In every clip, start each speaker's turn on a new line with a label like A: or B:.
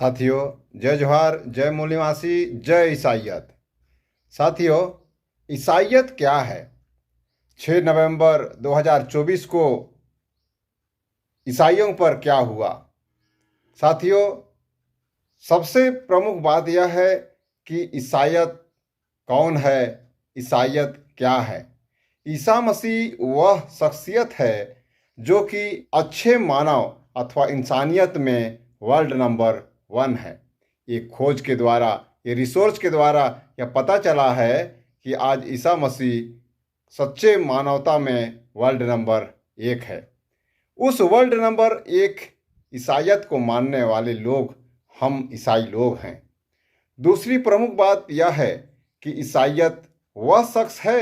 A: साथियों, जय जोहार, जय मूल निवासी, जय ईसाइयत। साथियों, ईसाइयत क्या है? 6 नवंबर 2024 को ईसाइयों पर क्या हुआ? साथियों, सबसे प्रमुख बात यह है कि ईसाइयत कौन है, ईसाइयत क्या है। ईसा मसीह वह शख्सियत है जो कि अच्छे मानव अथवा इंसानियत में वर्ल्ड नंबर 1 है। ये खोज के द्वारा, ये रिसर्च के द्वारा यह पता चला है कि आज ईसा मसीह सच्चे मानवता में वर्ल्ड नंबर 1 है। उस वर्ल्ड नंबर 1 ईसाइयत को मानने वाले लोग हम ईसाई लोग हैं। दूसरी प्रमुख बात यह है कि ईसाइयत वह शख्स है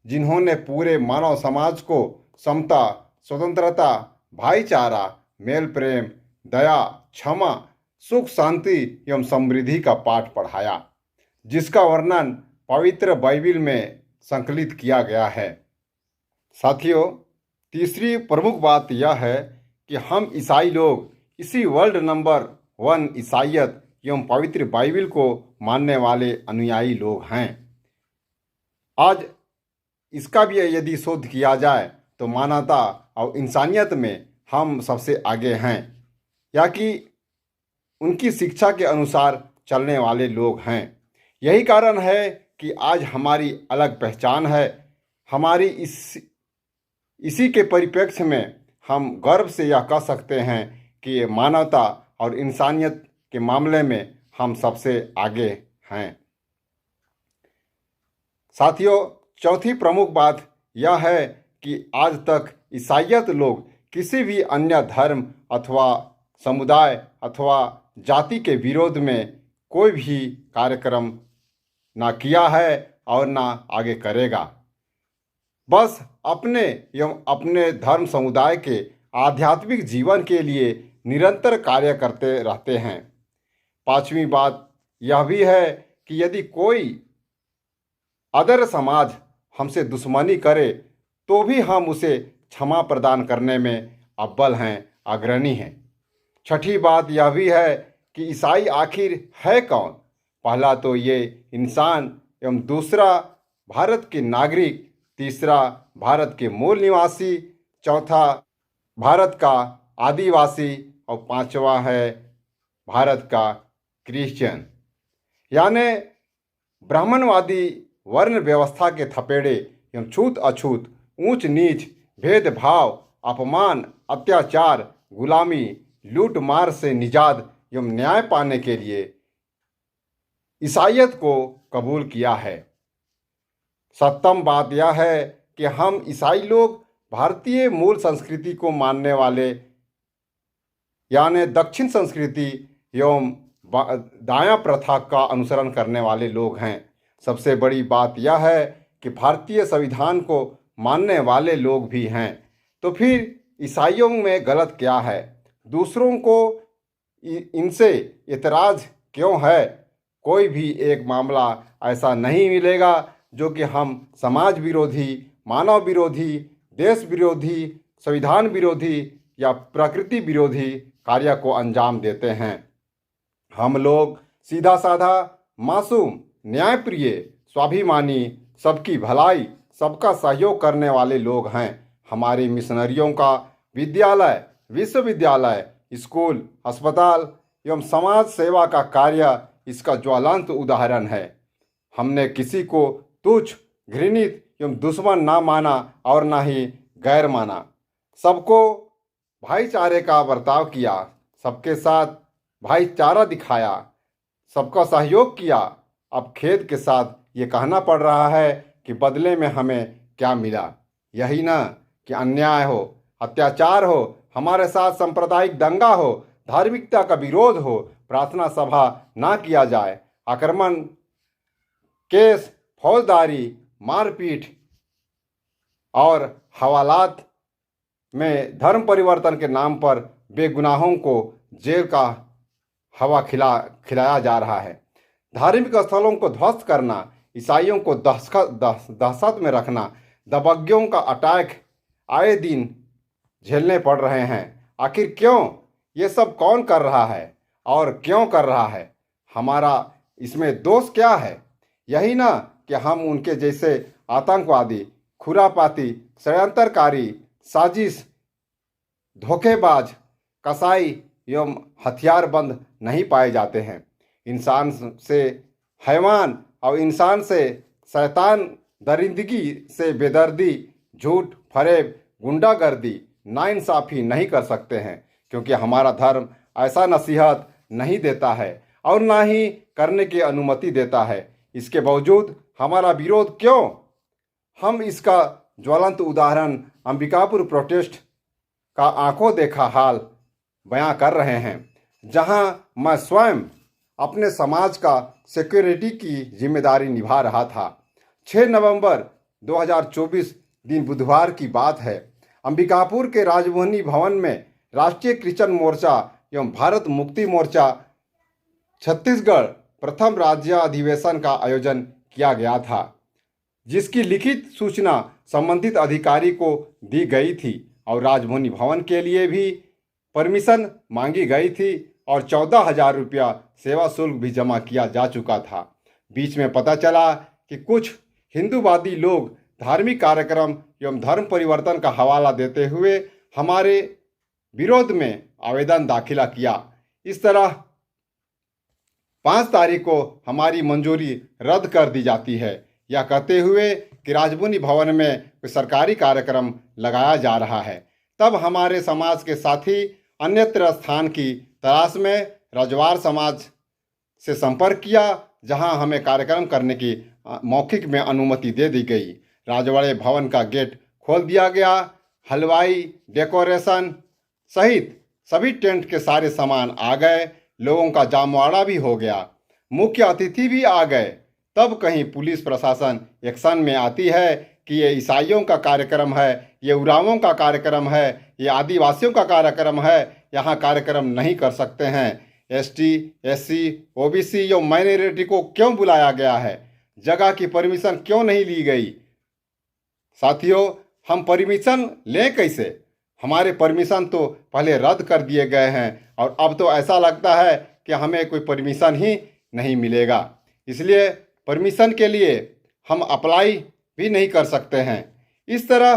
A: जिन्होंने पूरे मानव समाज को समता, स्वतंत्रता, भाईचारा, मेल प्रेम, दया, क्षमा, सुख शांति एवं समृद्धि का पाठ पढ़ाया, जिसका वर्णन पवित्र बाइबिल में संकलित किया गया है। साथियों, तीसरी प्रमुख बात यह है कि हम ईसाई लोग इसी वर्ल्ड नंबर 1 ईसाइयत एवं पवित्र बाइबिल को मानने वाले अनुयायी लोग हैं। आज इसका भी यदि शोध किया जाए तो मानवता और इंसानियत में हम सबसे आगे हैं, या कि उनकी शिक्षा के अनुसार चलने वाले लोग हैं। यही कारण है कि आज हमारी अलग पहचान है। हमारी इसी के परिप्रेक्ष्य में हम गर्व से यह कह सकते हैं कि मानवता और इंसानियत के मामले में हम सबसे आगे हैं। साथियों, चौथी प्रमुख बात यह है कि आज तक ईसाइयत लोग किसी भी अन्य धर्म अथवा समुदाय अथवा जाति के विरोध में कोई भी कार्यक्रम ना किया है और ना आगे करेगा। बस अपने एवं अपने धर्म समुदाय के आध्यात्मिक जीवन के लिए निरंतर कार्य करते रहते हैं। पांचवी बात यह भी है कि यदि कोई अदर समाज हमसे दुश्मनी करे तो भी हम उसे क्षमा प्रदान करने में अव्वल हैं, अग्रणी हैं। छठी बात यह भी है कि ईसाई आखिर है कौन? पहला तो ये इंसान एवं दूसरा भारत के नागरिक, तीसरा भारत के मूल निवासी, चौथा भारत का आदिवासी और पांचवा है भारत का क्रिश्चियन। यानी ब्राह्मणवादी वर्ण व्यवस्था के थपेड़े एवं छूत अछूत, ऊंच नीच, भेदभाव, अपमान, अत्याचार, गुलामी, लूट मार से निजात एवं न्याय पाने के लिए ईसाइयत को कबूल किया है। सप्तम बात यह है कि हम ईसाई लोग भारतीय मूल संस्कृति को मानने वाले, यानी दक्षिण संस्कृति एवं दाया प्रथा का अनुसरण करने वाले लोग हैं। सबसे बड़ी बात यह है कि भारतीय संविधान को मानने वाले लोग भी हैं। तो फिर ईसाइयों में गलत क्या है? दूसरों को इनसे इतराज़ क्यों है? कोई भी एक मामला ऐसा नहीं मिलेगा जो कि हम समाज विरोधी, मानव विरोधी, देश विरोधी, संविधान विरोधी या प्रकृति विरोधी कार्य को अंजाम देते हैं। हम लोग सीधा साधा, मासूम, न्यायप्रिय, स्वाभिमानी, सबकी भलाई, सबका सहयोग करने वाले लोग हैं। हमारे मिशनरियों का विद्यालय, विश्वविद्यालय, स्कूल, अस्पताल एवं समाज सेवा का कार्य इसका ज्वलंत उदाहरण है। हमने किसी को तुच्छ, घृणित एवं दुश्मन ना माना और ना ही गैर माना। सबको भाईचारे का बर्ताव किया, सबके साथ भाईचारा दिखाया, सबका सहयोग किया। अब खेद के साथ ये कहना पड़ रहा है कि बदले में हमें क्या मिला? यही ना कि अन्याय हो, अत्याचार हो, हमारे साथ सांप्रदायिक दंगा हो, धार्मिकता का विरोध हो, प्रार्थना सभा ना किया जाए, आक्रमण, केस, फौजदारी, मारपीट और हवालात में धर्म परिवर्तन के नाम पर बेगुनाहों को जेल का हवा खिलाया जा रहा है। धार्मिक स्थलों को ध्वस्त करना, ईसाइयों को दहशत में रखना, दबंगियों का अटैक आए दिन झेलने पड़ रहे हैं। आखिर क्यों? ये सब कौन कर रहा है? और क्यों कर रहा है? हमारा इसमें दोष क्या है? यही ना कि हम उनके जैसे आतंकवादी, खुरापाती, षड्यंत्रकारी, साजिश, धोखेबाज, कसाई एवं हथियारबंद नहीं पाए जाते हैं। इंसान से हैवान और इंसान से शैतान दरिंदगी से बेदर्दी, झूठ, फरेब, गुंडागर्दी, नाइंसाफ़ी नहीं कर सकते हैं, क्योंकि हमारा धर्म ऐसा नसीहत नहीं देता है और ना ही करने की अनुमति देता है। इसके बावजूद हमारा विरोध क्यों? हम इसका ज्वलंत उदाहरण अंबिकापुर प्रोटेस्ट का आंखों देखा हाल बयां कर रहे हैं, जहां मैं स्वयं अपने समाज का सिक्योरिटी की जिम्मेदारी निभा रहा था। 6 नवंबर 2024 दिन बुधवार की बात है। अंबिकापुर के राजभवनी भवन में राष्ट्रीय क्रिश्चियन मोर्चा एवं भारत मुक्ति मोर्चा छत्तीसगढ़ प्रथम राज्य अधिवेशन का आयोजन किया गया था, जिसकी लिखित सूचना संबंधित अधिकारी को दी गई थी और राजभवनी भवन के लिए भी परमिशन मांगी गई थी और 14,000 रुपया सेवा शुल्क भी जमा किया जा चुका था। बीच में पता चला कि कुछ हिंदूवादी लोग धार्मिक कार्यक्रम एवं धर्म परिवर्तन का हवाला देते हुए हमारे विरोध में आवेदन दाखिला किया। इस तरह 5 तारीख को हमारी मंजूरी रद्द कर दी जाती है, यह कहते हुए कि राजभवनी भवन में कोई सरकारी कार्यक्रम लगाया जा रहा है। तब हमारे समाज के साथी अन्यत्र स्थान की तलाश में रजवार समाज से संपर्क किया, जहां हमें कार्यक्रम करने की मौखिक में अनुमति दे दी गई। राजवाड़े भवन का गेट खोल दिया गया। हलवाई, डेकोरेशन सहित सभी टेंट के सारे सामान आ गए। लोगों का जमवाड़ा भी हो गया। मुख्य अतिथि भी आ गए। तब कहीं पुलिस प्रशासन एक्शन में आती है कि ये ईसाइयों का कार्यक्रम है, ये उरावों का कार्यक्रम है, ये आदिवासियों का कार्यक्रम है, यहाँ कार्यक्रम नहीं कर सकते हैं। एसटी, एससी, ओबीसी या माइनॉरिटी को क्यों बुलाया गया है? जगह की परमिशन क्यों नहीं ली गई? साथियों, हम परमिशन लें कैसे? हमारे परमिशन तो पहले रद्द कर दिए गए हैं और अब तो ऐसा लगता है कि हमें कोई परमिशन ही नहीं मिलेगा। इसलिए परमिशन के लिए हम अप्लाई भी नहीं कर सकते हैं। इस तरह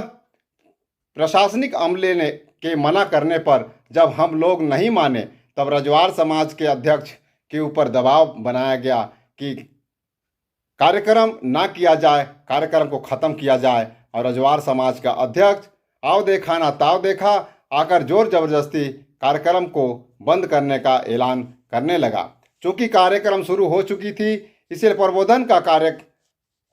A: प्रशासनिक अमले ने के मना करने पर जब हम लोग नहीं माने, तब रजवार समाज के अध्यक्ष के ऊपर दबाव बनाया गया कि कार्यक्रम ना किया जाए, कार्यक्रम को ख़त्म किया जाए। और रजवार समाज का अध्यक्ष आओ देखा ना ताव देखा आकर जोर जबरदस्ती कार्यक्रम को बंद करने का ऐलान करने लगा। चूँकि कार्यक्रम शुरू हो चुकी थी, इसलिए प्रबोधन का कार्य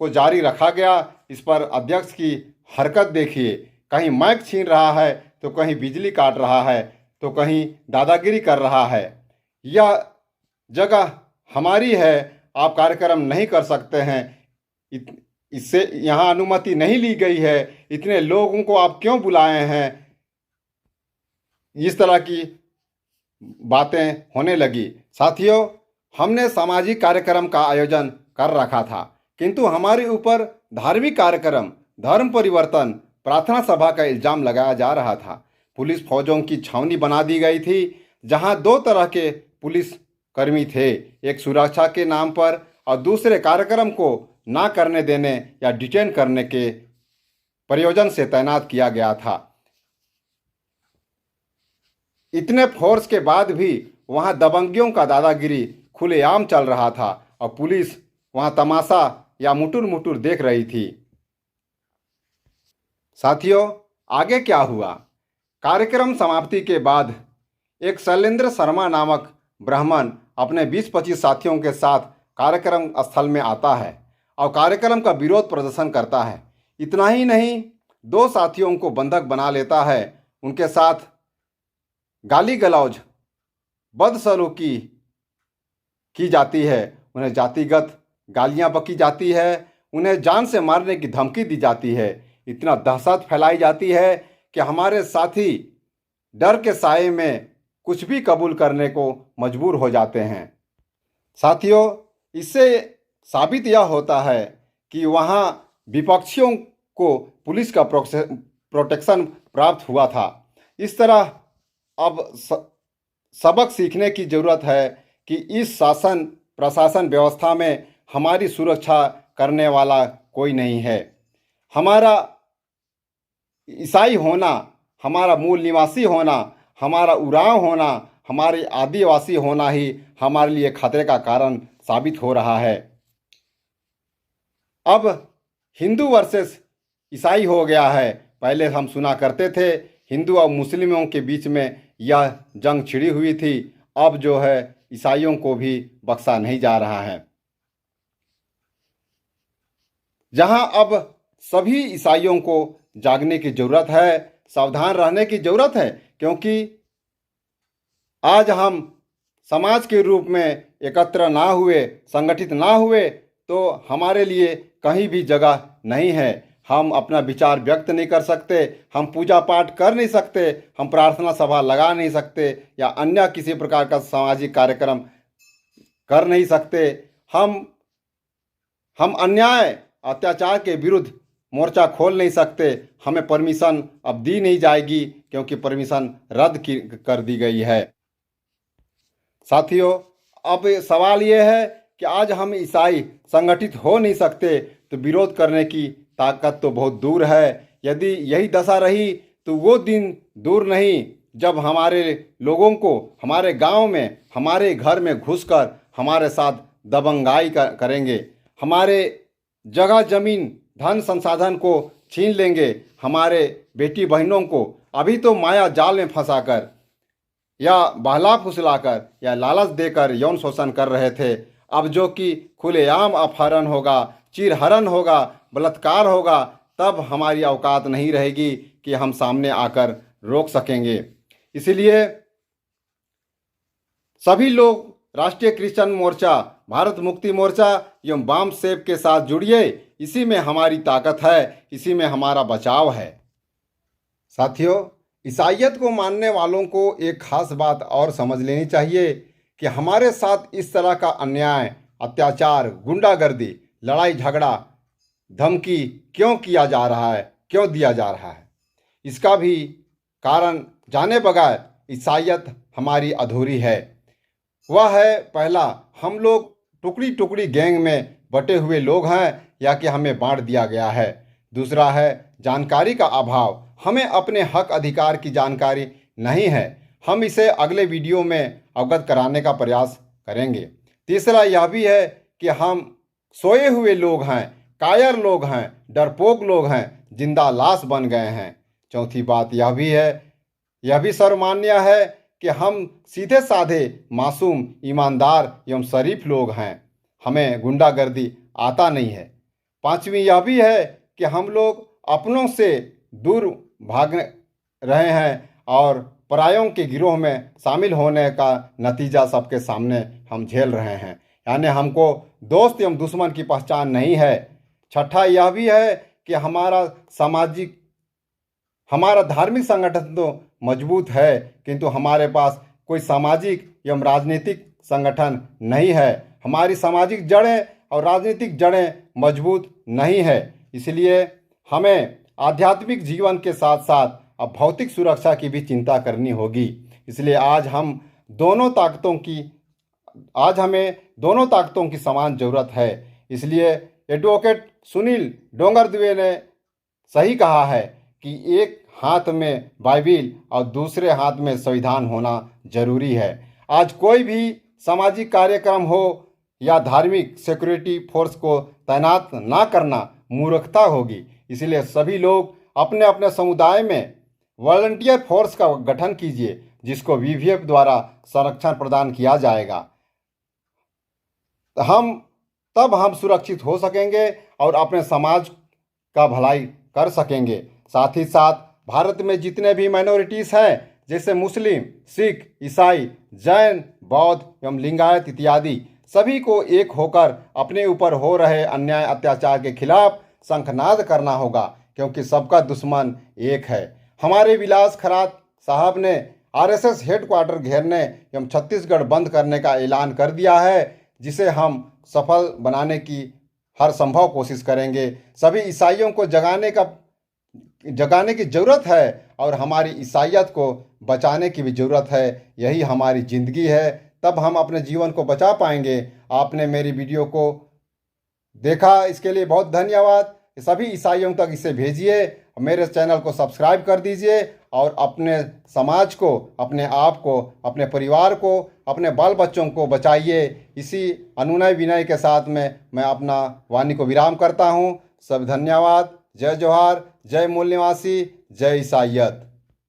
A: को जारी रखा गया। इस पर अध्यक्ष की हरकत देखिए, कहीं माइक छीन रहा है तो कहीं बिजली काट रहा है तो कहीं दादागिरी कर रहा है। यह जगह हमारी है, आप कार्यक्रम नहीं कर सकते हैं, इससे यहाँ अनुमति नहीं ली गई है, इतने लोगों को आप क्यों बुलाए हैं? इस तरह की बातें होने लगी। साथियों, हमने सामाजिक कार्यक्रम का आयोजन कर रखा था, किंतु हमारे ऊपर धार्मिक कार्यक्रम, धर्म परिवर्तन, प्रार्थना सभा का इल्ज़ाम लगाया जा रहा था। पुलिस फौजों की छावनी बना दी गई थी, जहां 2 तरह के पुलिस कर्मी थे, एक सुरक्षा के नाम पर और दूसरे कार्यक्रम को ना करने देने या डिटेन करने के प्रयोजन से तैनात किया गया था। इतने फोर्स के बाद भी वहां दबंगियों का दादागिरी खुलेआम चल रहा था और पुलिस वहां तमाशा या मुटुर मुटुर देख रही थी। साथियों, आगे क्या हुआ? कार्यक्रम समाप्ति के बाद एक शैलेंद्र शर्मा नामक ब्राह्मण अपने 20-25 साथियों के साथ कार्यक्रम स्थल में आता है और कार्यक्रम का विरोध प्रदर्शन करता है। इतना ही नहीं, 2 साथियों को बंधक बना लेता है। उनके साथ गाली गलौज, बदसलूकी की जाती है, उन्हें जातिगत गालियां बकी जाती है, उन्हें जान से मारने की धमकी दी जाती है। इतना दहशत फैलाई जाती है कि हमारे साथी डर के साए में कुछ भी कबूल करने को मजबूर हो जाते हैं। साथियों, इससे साबित यह होता है कि वहाँ विपक्षियों को पुलिस का प्रोटेक्शन प्राप्त हुआ था। इस तरह अब सबक सीखने की ज़रूरत है कि इस शासन प्रशासन व्यवस्था में हमारी सुरक्षा करने वाला कोई नहीं है। हमारा ईसाई होना, हमारा मूल निवासी होना, हमारा उरांव होना, हमारे आदिवासी होना ही हमारे लिए खतरे का कारण साबित हो रहा है। अब हिंदू वर्सेस ईसाई हो गया है। पहले हम सुना करते थे हिंदू और मुस्लिमों के बीच में यह जंग छिड़ी हुई थी। अब जो है ईसाइयों को भी बख्शा नहीं जा रहा है। जहां अब सभी ईसाइयों को जागने की ज़रूरत है, सावधान रहने की ज़रूरत है, क्योंकि आज हम समाज के रूप में एकत्र ना हुए, संगठित ना हुए तो हमारे लिए कहीं भी जगह नहीं है। हम अपना विचार व्यक्त नहीं कर सकते, हम पूजा पाठ कर नहीं सकते, हम प्रार्थना सभा लगा नहीं सकते या अन्य किसी प्रकार का सामाजिक कार्यक्रम कर नहीं सकते। हम अन्याय अत्याचार के विरुद्ध मोर्चा खोल नहीं सकते। हमें परमिशन अब दी नहीं जाएगी, क्योंकि परमिशन रद्द कर दी गई है। साथियों, अब सवाल ये है कि आज हम ईसाई संगठित हो नहीं सकते तो विरोध करने की ताकत तो बहुत दूर है। यदि यही दशा रही तो वो दिन दूर नहीं जब हमारे लोगों को हमारे गांव में, हमारे घर में घुसकर हमारे साथ दबंगाई करेंगे, हमारे जगह जमीन धन संसाधन को छीन लेंगे, हमारे बेटी बहनों को अभी तो माया जाल में फंसाकर या बहला फुसलाकर या लालच देकर यौन शोषण कर रहे थे, अब जो कि खुलेआम अपहरण होगा, चीरहरण होगा, बलात्कार होगा, तब हमारी औकात नहीं रहेगी कि हम सामने आकर रोक सकेंगे। इसलिए सभी लोग राष्ट्रीय क्रिश्चियन मोर्चा, भारत मुक्ति मोर्चा एवं वाम सेब के साथ जुड़िए। इसी में हमारी ताकत है, इसी में हमारा बचाव है। साथियों, ईसाइयत को मानने वालों को एक खास बात और समझ लेनी चाहिए कि हमारे साथ इस तरह का अन्याय, अत्याचार, गुंडागर्दी, लड़ाई झगड़ा, धमकी क्यों किया जा रहा है, क्यों दिया जा रहा है, इसका भी कारण जाने बगैर ईसाइयत हमारी अधूरी है। वह है, पहला, हम लोग टुकड़ी टुकड़ी गैंग में बटे हुए लोग हैं या कि हमें बांट दिया गया है। दूसरा है जानकारी का अभाव, हमें अपने हक अधिकार की जानकारी नहीं है। हम इसे अगले वीडियो में अवगत कराने का प्रयास करेंगे। तीसरा यह भी है कि हम सोए हुए लोग हैं, कायर लोग हैं, डरपोक लोग हैं, जिंदा लाश बन गए हैं। चौथी बात यह भी है, यह भी सर्वमान्य है कि हम सीधे साधे मासूम, ईमानदार एवं शरीफ लोग हैं, हमें गुंडागर्दी आता नहीं है। पांचवी यह भी है कि हम लोग अपनों से दूर भाग रहे हैं और परायों के गिरोह में शामिल होने का नतीजा सबके सामने हम झेल रहे हैं, यानी हमको दोस्त एवं दुश्मन की पहचान नहीं है। छठा यह भी है कि हमारा धार्मिक संगठन तो मजबूत है, किंतु हमारे पास कोई सामाजिक एवं राजनीतिक संगठन नहीं है। हमारी सामाजिक जड़ें और राजनीतिक जड़ें मजबूत नहीं है। इसलिए हमें आध्यात्मिक जीवन के साथ साथ अब भौतिक सुरक्षा की भी चिंता करनी होगी। इसलिए आज हमें दोनों ताकतों की समान जरूरत है। इसलिए एडवोकेट सुनील डोंगरदुवे ने सही कहा है कि एक हाथ में बाइबिल और दूसरे हाथ में संविधान होना जरूरी है। आज कोई भी सामाजिक कार्यक्रम हो या धार्मिक सिक्योरिटी फोर्स को तैनात ना करना मूर्खता होगी। इसलिए सभी लोग अपने अपने समुदाय में वॉलंटियर फोर्स का गठन कीजिए, जिसको वीवीएफ द्वारा संरक्षण प्रदान किया जाएगा। तब हम सुरक्षित हो सकेंगे और अपने समाज का भलाई कर सकेंगे। साथ ही साथ भारत में जितने भी माइनॉरिटीज़ हैं, जैसे मुस्लिम, सिख, ईसाई, जैन, बौद्ध एवं लिंगायत इत्यादि, सभी को एक होकर अपने ऊपर हो रहे अन्याय अत्याचार के खिलाफ शंखनाद करना होगा, क्योंकि सबका दुश्मन एक है। हमारे विलास खरात साहब ने आरएसएस हेडक्वार्टर घेरने एवं छत्तीसगढ़ बंद करने का ऐलान कर दिया है, जिसे हम सफल बनाने की हर संभव कोशिश करेंगे। सभी ईसाइयों को जगाने की ज़रूरत है और हमारी ईसाइयत को बचाने की भी ज़रूरत है। यही हमारी ज़िंदगी है, तब हम अपने जीवन को बचा पाएंगे। आपने मेरी वीडियो को देखा, इसके लिए बहुत धन्यवाद। सभी ईसाइयों तक इसे भेजिए, मेरे चैनल को सब्सक्राइब कर दीजिए और अपने समाज को, अपने आप को, अपने परिवार को, अपने बाल बच्चों को बचाइए। इसी अनुनय विनय के साथ में मैं अपना वाणी को विराम करता हूँ। सब धन्यवाद। जय जोहार, जय मूल निवासी, जय ईसाइयत।